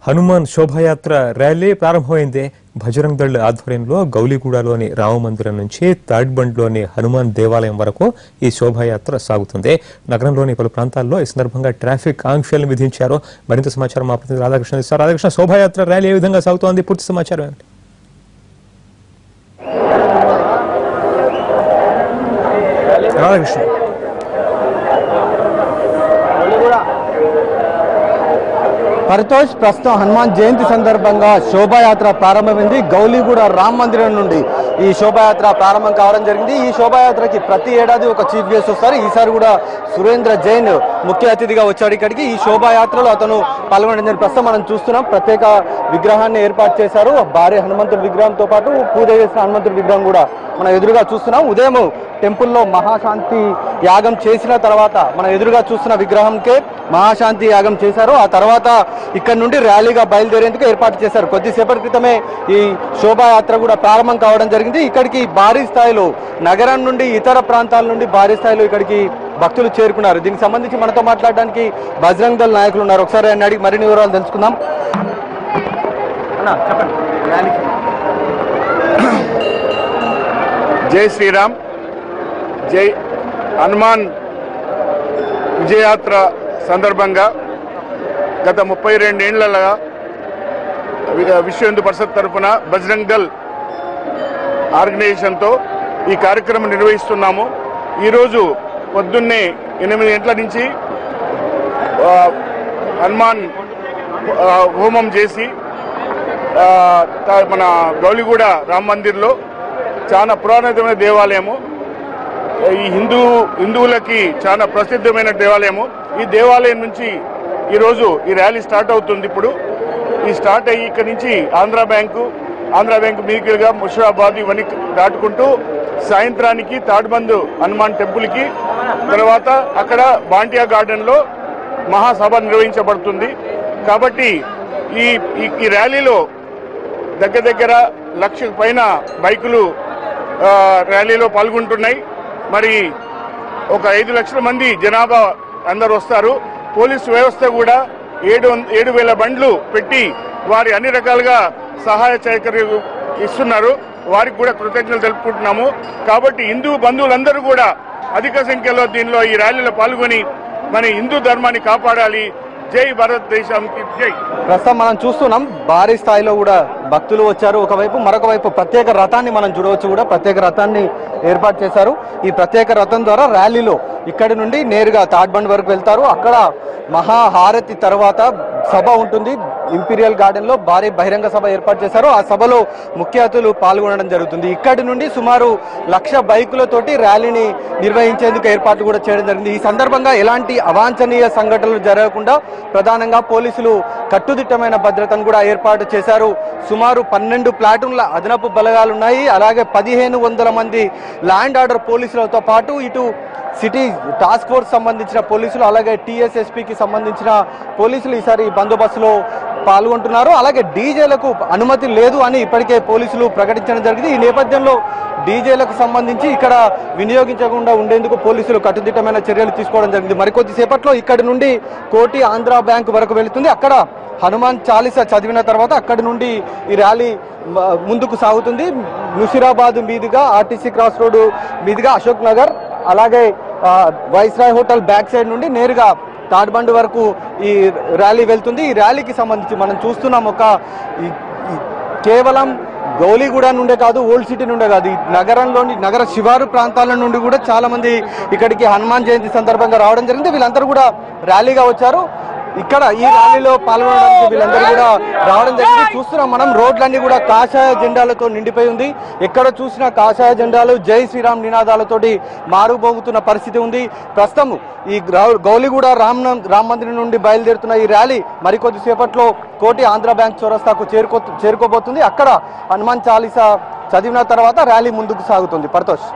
హనుమాన్ శోభాయాత్ర ర్యాలీ ప్రారంభమైంది. భజరంగ్ దళ్ ఆధ్వర్యంలో గౌలిగూడలోని రామమందిరం నుంచి తాడ్బండ్లోని హనుమాన్ దేవాలయం వరకు ఈ శోభాయాత్ర సాగుతుంది. నగరంలోని పలు ప్రాంతాల్లో ఈ సందర్భంగా ట్రాఫిక్ ఆంక్షలు విధించారు. మరింత సమాచారం మా ప్రతినిధి రాధాకృష్ణ ఇస్తారు. రాధాకృష్ణ, శోభాయాత్ర ర్యాలీ ఏ విధంగా సాగుతోంది? పూర్తి సమాచారం ఏమిటి? రాధాకృష్ణ, పరితోష్, ప్రస్తుతం హనుమాన్ జయంతి సందర్భంగా శోభాయాత్ర ప్రారంభమైంది. గౌలిగూడ రామ్ మందిరం నుండి ఈ శోభాయాత్ర ప్రారంభం కావడం జరిగింది. ఈ శోభాయాత్రకి ప్రతి ఏడాది ఒక చీఫ్ గెస్ట్ వస్తారు. ఈసారి కూడా సురేంద్ర జైన్ ముఖ్య అతిథిగా వచ్చాడు ఇక్కడికి. ఈ శోభాయాత్రలో అతను పాల్గొనడం జరిగింది. ప్రస్తుతం మనం చూస్తున్నాం, ప్రత్యేక విగ్రహాన్ని ఏర్పాటు చేశారు. భారీ హనుమంతుడి విగ్రహంతో పాటు పూజ చేసిన హనుమంతుడి విగ్రహం కూడా మనం ఎదురుగా చూస్తున్నాం. ఉదయం టెంపుల్లో మహాశాంతి యాగం చేసిన తర్వాత మనం ఎదురుగా చూస్తున్న విగ్రహంకే మహాశాంతి యాగం చేశారు. ఆ తర్వాత ఇక్కడ నుండి ర్యాలీగా బయలుదేరేందుకు ఏర్పాటు చేశారు. కొద్దిసేపటి క్రితమే ఈ శోభాయాత్ర కూడా ప్రారంభం కావడం జరిగింది. ఇక్కడికి భారీ స్థాయిలో నగరం నుండి ఇతర ప్రాంతాల నుండి భారీ స్థాయిలో ఇక్కడికి భక్తులు చేరుకున్నారు. దీనికి సంబంధించి మనతో మాట్లాడడానికి బజరంగ్ దళ్ నాయకులు ఉన్నారు. ఒకసారి ఆయన అడిగి మరిన్ని వివరాలు తెలుసుకుందాం. చెప్పండి. జై శ్రీరామ్, జై హనుమాన్ విజయయాత్ర సందర్భంగా గత 32 ఏళ్లగా విశ్వ హిందూ పరిషత్ తరఫున బజరంగ్ దళ్ ఆర్గనైజేషన్తో ఈ కార్యక్రమం నిర్వహిస్తున్నాము. ఈరోజు పొద్దున్నే 8 గంటల నుంచి హనుమాన్ హోమం చేసి మన గౌలిగూడ రామ్ మందిర్లో చాలా పురాతనమైన దేవాలయము, ఈ హిందువులకి చాలా ప్రసిద్ధమైన దేవాలయము. ఈ దేవాలయం నుంచి ఈరోజు ఈ ర్యాలీ స్టార్ట్ అవుతుంది. ఇప్పుడు ఈ స్టార్ట్ అయ్యి ఇక్కడి నుంచి ఆంధ్ర బ్యాంకు మీదుగా ముషిరాబాద్ ఇవన్నీ దాటుకుంటూ సాయంత్రానికి తాడ్బంద్ హనుమాన్ టెంపుల్కి, తర్వాత అక్కడ బాంటియా గార్డెన్లో మహాసభ నిర్వహించబడుతుంది. కాబట్టి ఈ ర్యాలీలో దగ్గర 1,00,000 పైన బైకులు ర్యాలీలో పాల్గొంటున్నాయి. మరి ఒక 5 లక్షల మంది జనాభా అందరూ వస్తారు. పోలీసు వ్యవస్థ కూడా 7,000 బండ్లు పెట్టి వారి అన్ని రకాలుగా సహాయ సహకారాలు ఇస్తున్నారు. వారికి కూడా కృతజ్ఞతలు తెలుపుకుంటున్నాము. కాబట్టి హిందూ బంధువులందరూ కూడా అధిక సంఖ్యలో దీనిలో ఈ ర్యాలీలో పాల్గొని మన హిందూ ధర్మాన్ని కాపాడాలి. జై భారతదేశానికి జై. ప్రస్తుతం మనం చూస్తున్నాం, భారీ స్థాయిలో కూడా భక్తులు వచ్చారు. ఒకవైపు, మరొక వైపు ప్రత్యేక రథాన్ని మనం చూడవచ్చు. కూడా ప్రత్యేక రథాన్ని ఏర్పాటు చేశారు. ఈ ప్రత్యేక రథం ద్వారా ర్యాలీలో ఇక్కడి నుండి నేరుగా తాడ్బండ్ వరకు వెళ్తారు. అక్కడ మహాహారతి తర్వాత సభ ఉంటుంది. ఇంపీరియల్ గార్డెన్ లో భారీ బహిరంగ సభ ఏర్పాటు చేశారు. ఆ సభలో ముఖ్య అతిథులు పాల్గొనడం జరుగుతుంది. ఇక్కడి నుండి సుమారు 1,00,000 బైకులతోటి ర్యాలీని నిర్వహించేందుకు ఏర్పాట్లు కూడా చేయడం జరిగింది. ఈ సందర్భంగా ఎలాంటి అవాంఛనీయ సంఘటనలు జరగకుండా ప్రధానంగా పోలీసులు కట్టుదిట్టమైన భద్రతను కూడా ఏర్పాటు చేశారు. సుమారు 12 ప్లాటూన్ల అదనపు బలగాలున్నాయి. అలాగే 1,500 మంది ల్యాండ్ ఆర్డర్ పోలీసులతో పాటు ఇటు సిటీ టాస్క్ ఫోర్స్ సంబంధించిన పోలీసులు, అలాగే TSSPకి సంబంధించిన పోలీసులు ఈసారి బందోబస్తులో పాల్గొంటున్నారు. అలాగే డీజేలకు అనుమతి లేదు అని ఇప్పటికే పోలీసులు ప్రకటించడం జరిగింది. ఈ నేపథ్యంలో డీజేలకు సంబంధించి ఇక్కడ వినియోగించకుండా ఉండేందుకు పోలీసులు కట్టుదిట్టమైన చర్యలు తీసుకోవడం జరిగింది. మరికొద్ది సేపట్లో ఇక్కడి నుండి కోటి ఆంధ్ర బ్యాంక్ వరకు వెళుతుంది. అక్కడ హనుమాన్ చాలీసా చదివిన తర్వాత అక్కడి నుండి ఈ ర్యాలీ ముందుకు సాగుతుంది. ముషిరాబాద్ మీదుగా RTC క్రాస్ రోడ్డు మీదుగా అశోక్ నగర్, అలాగే వైస్రాయ్ హోటల్ బ్యాక్ సైడ్ నుండి నేరుగా తాడ్బండ్ వరకు ఈ ర్యాలీ వెళ్తుంది. ఈ ర్యాలీకి సంబంధించి మనం చూస్తున్నాం, కేవలం గౌలిగూడ నుండే కాదు, ఓల్డ్ సిటీ నుండే కాదు, ఈ నగర శివారు ప్రాంతాల నుండి కూడా చాలా మంది ఇక్కడికి హనుమాన్ జయంతి సందర్భంగా రావడం జరిగింది. వీళ్ళందరూ కూడా ర్యాలీగా వచ్చారు. ఇక్కడ ఈ ర్యాలీలో పాల్గొనడానికి వీళ్ళందరూ కూడా రావడం జరిగింది. చూస్తున్నాం మనం, రోడ్లన్నీ కూడా కాషాయ జెండాలతో నిండిపోయి ఉంది. ఎక్కడ చూసినా కాషాయ జెండాలు, జై శ్రీరామ్ నినాదాలతోటి మారుమోగుతున్న పరిస్థితి ఉంది. ప్రస్తుతం ఈ గౌలిగూడ రామ్ మందిరం నుండి బయలుదేరుతున్న ఈ ర్యాలీ మరికొద్ది సేపట్లో కోటి ఆంధ్ర బ్యాంక్ చౌరస్తాకు చేరుకోబోతుంది. అక్కడ హనుమాన్ చాలీసా చదివిన తర్వాత ర్యాలీ ముందుకు సాగుతుంది. పరితోష్.